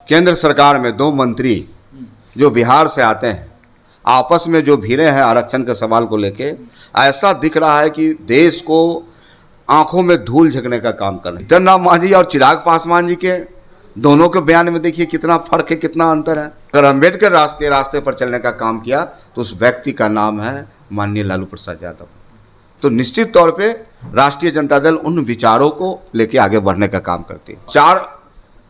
केंद्र सरकार में दो मंत्री जो बिहार से आते हैं, आपस में जो भिड़े हैं आरक्षण के सवाल को लेके, ऐसा दिख रहा है कि देश को आंखों में धूल झकने का काम कर रहे हैं। जीतन राम मांझी और चिराग पासवान जी के दोनों के बयान में देखिए कितना फर्क है, कितना अंतर है। अगर अम्बेडकर रास्ते पर चलने का काम किया तो उस व्यक्ति का नाम है माननीय लालू प्रसाद यादव। तो निश्चित तौर पे राष्ट्रीय जनता दल उन विचारों को लेके आगे बढ़ने का काम करती है। 4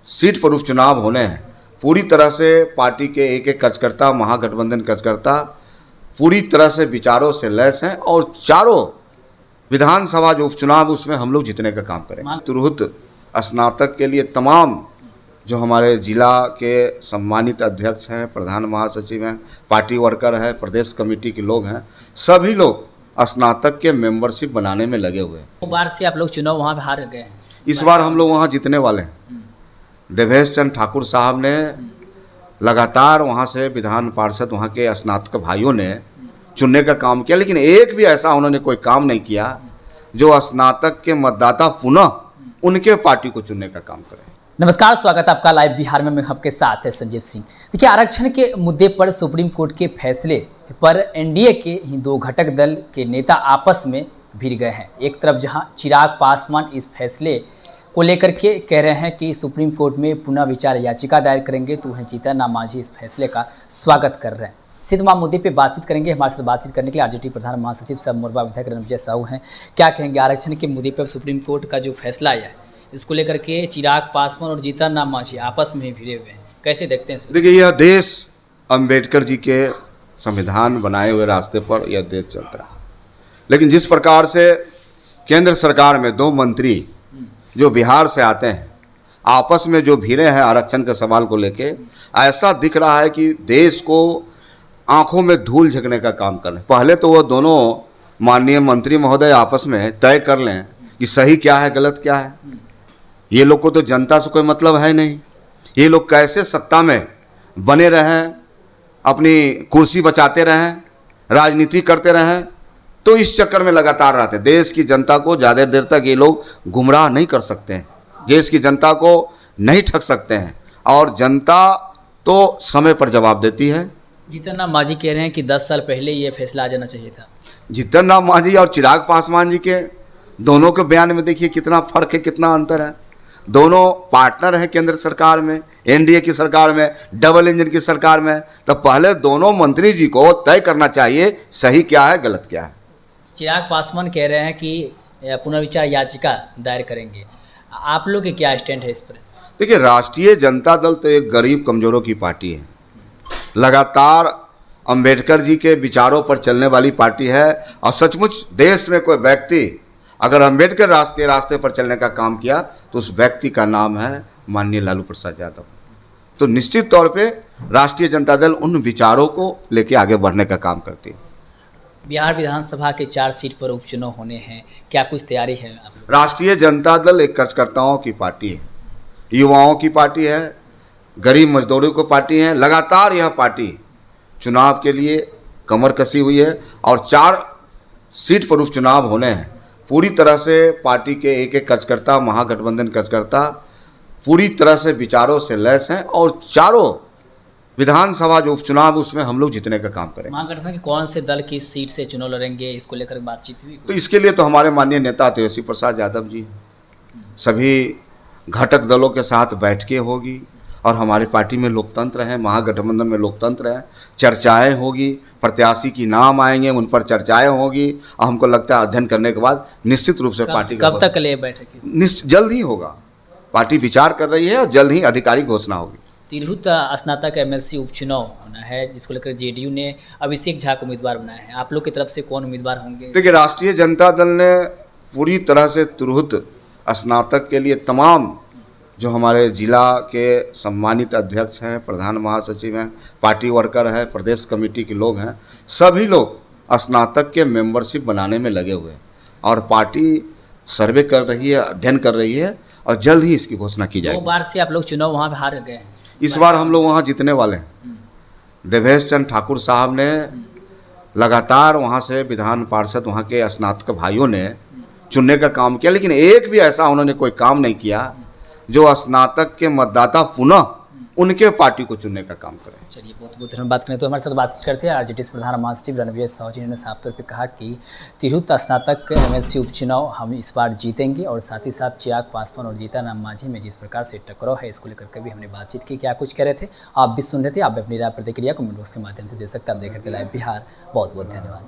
सीट पर उपचुनाव होने हैं। पूरी तरह से पार्टी के एक एक कार्यकर्ता, महागठबंधन कार्यकर्ता पूरी तरह से विचारों से लैस हैं और चारों विधानसभा जो उपचुनाव उसमें हम लोग जीतने का काम करेंगे। तुरंत स्नातक के लिए तमाम जो हमारे जिला के सम्मानित अध्यक्ष हैं, प्रधान महासचिव हैं, पार्टी वर्कर है, प्रदेश कमेटी के लोग हैं, सभी लोग स्नातक के मेंबरशिप बनाने में लगे हुए हैं। 2 बार से आप लोग चुनाव वहाँ पे हार गए हैं, इस बार हम लोग वहाँ जीतने वाले हैं। देवेश चंद्र ठाकुर साहब ने लगातार वहाँ से विधान पार्षद वहाँ के स्नातक भाइयों ने चुनने का काम किया, लेकिन एक भी ऐसा उन्होंने कोई काम नहीं किया जो स्नातक के मतदाता पुनः उनके पार्टी को चुनने का काम करें। नमस्कार, स्वागत है आपका लाइव बिहार में। मैं आपके साथ है संजीव सिंह। देखिए, आरक्षण के मुद्दे पर सुप्रीम कोर्ट के फैसले पर एनडीए के ही 2 घटक दल के नेता आपस में भिड़ गए हैं। एक तरफ जहां चिराग पासवान इस फैसले को लेकर के कह रहे हैं कि सुप्रीम कोर्ट में पुनः विचार याचिका दायर करेंगे, तो वहीं जीतन राम मांझी इस फैसले का स्वागत कर रहे हैं। इसी तमाम मुद्दे पे बातचीत करेंगे। हमारे साथ बातचीत करने के लिए आरजेडी प्रधान महासचिव सब मोर्चा विधायक रणविजय साहू हैं। क्या कहेंगे आरक्षण के मुद्दे पर सुप्रीम कोर्ट का जो फैसला आया है, इसको लेकर के चिराग पासवान और जीतन राम मांझी आपस में भिड़े हुए हैं, कैसे देखते हैं? देखिए, यह देश अंबेडकर जी के संविधान बनाए हुए रास्ते पर यह देश चलता है, लेकिन जिस प्रकार से केंद्र सरकार में 2 मंत्री जो बिहार से आते हैं, आपस में जो भिड़े हैं आरक्षण के सवाल को लेके, ऐसा दिख रहा है कि देश को आंखों में धूल झकने का काम कर रहे हैं। पहले तो वो दोनों माननीय मंत्री महोदय आपस में तय कर लें कि सही क्या है, गलत क्या है। ये लोग को तो जनता से कोई मतलब है नहीं। ये लोग कैसे सत्ता में बने रहें, अपनी कुर्सी बचाते रहें, राजनीति करते रहें, तो इस चक्कर में लगातार रहते। देश की जनता को ज़्यादा देर तक ये लोग गुमराह नहीं कर सकते हैं, देश की जनता को नहीं ठग सकते हैं, और जनता तो समय पर जवाब देती है। जीतन राम मांझी कह रहे हैं कि 10 साल पहले ये फैसला आ जाना चाहिए था। जीतन राम मांझी और चिराग पासवान जी के दोनों के बयान में देखिए कितना फर्क है, कितना अंतर है। दोनों पार्टनर हैं केंद्र सरकार में, एनडीए की सरकार में, डबल इंजन की सरकार में। तो पहले दोनों मंत्री जी को तय करना चाहिए सही क्या है, गलत क्या है। चिराग पासवान कह रहे हैं कि पुनर्विचार याचिका दायर करेंगे। आप लोग के क्या स्टैंड है इस पर? देखिए, राष्ट्रीय जनता दल तो एक गरीब कमजोरों की पार्टी है, लगातार अंबेडकर जी के विचारों पर चलने वाली पार्टी है। और सचमुच देश में कोई व्यक्ति अगर अंबेडकर रास्ते पर चलने का काम किया तो उस व्यक्ति का नाम है माननीय लालू प्रसाद यादव। तो निश्चित तौर पे राष्ट्रीय जनता दल उन विचारों को लेके आगे बढ़ने का काम करती है। बिहार विधानसभा के 4 सीट पर उपचुनाव होने हैं, क्या कुछ तैयारी है आप लोग? राष्ट्रीय जनता दल एक कार्यकर्ताओं की पार्टी है, युवाओं की पार्टी है, गरीब मजदूरों की पार्टी है। लगातार यह पार्टी चुनाव के लिए कमर कसी हुई है और 4 सीट पर उपचुनाव होने हैं। पूरी तरह से पार्टी के एक एक कार्यकर्ता, महागठबंधन कार्यकर्ता पूरी तरह से विचारों से लैस हैं और चारों विधानसभा जो उपचुनाव उसमें हम लोग जीतने का काम करेंगे। महागठबंधन के कौन से दल किस सीट से चुनाव लड़ेंगे, इसको लेकर बातचीत हुई? तो इसके लिए तो हमारे माननीय नेता तेजस्वी प्रसाद यादव जी, सभी घटक दलों के साथ बैठकें होगी और हमारी पार्टी में लोकतंत्र है, महागठबंधन में लोकतंत्र है, चर्चाएं होगी, प्रत्याशी की नाम आएंगे, उन पर चर्चाएं होगी। और हमको लगता है अध्ययन करने के बाद निश्चित रूप से पार्टी कब तक ले बैठक? जल्द ही होगा। पार्टी विचार कर रही है और जल्द ही आधिकारिक घोषणा होगी। तिरहुत स्नातक एमएलसी उपचुनाव होना है, जिसको लेकर जेडीयू ने अभिषेक झा को उम्मीदवार बनाया है। आप लोग की तरफ से कौन उम्मीदवार होंगे? देखिए, राष्ट्रीय जनता दल ने पूरी तरह से तिरहुत स्नातक के लिए तमाम जो हमारे जिला के सम्मानित अध्यक्ष हैं, प्रधान महासचिव हैं, पार्टी वर्कर है, प्रदेश कमेटी के लोग हैं, सभी लोग स्नातक के मेंबरशिप बनाने में लगे हुए हैं और पार्टी सर्वे कर रही है, अध्ययन कर रही है और जल्द ही इसकी घोषणा की जाएगी। 2 बार से आप लोग चुनाव वहाँ पे हार गए हैं, इस बार हम लोग वहाँ जीतने वाले हैं। देवेश चंद्र ठाकुर साहब ने लगातार वहाँ से विधान पार्षद वहाँ के स्नातक भाइयों ने चुनने का काम किया, लेकिन एक भी ऐसा उन्होंने कोई काम नहीं किया जो स्नातक के मतदाता पुनः उनके पार्टी को चुनने का काम करें। चलिए, बहुत बहुत धन्यवाद। बात करें तो हमारे साथ बात करते हैं आरजेडी प्रधान महासचिव रणवीर साहू ने साफ तौर पे कहा कि तिरहुत स्नातक एमएलसी उपचुनाव हम इस बार जीतेंगे और साथ ही साथ चिराग पासवान और जीतन मांझी में जिस प्रकार से टकराव है इसको लेकर के भी हमने बातचीत की। क्या कुछ कह रहे थे आप भी सुन रहे थे। आप अपनी राय प्रतिक्रिया कमेंट बॉक्स के माध्यम से दे सकते हैं। आप देख रहे थे लाइव बिहार। बहुत बहुत धन्यवाद।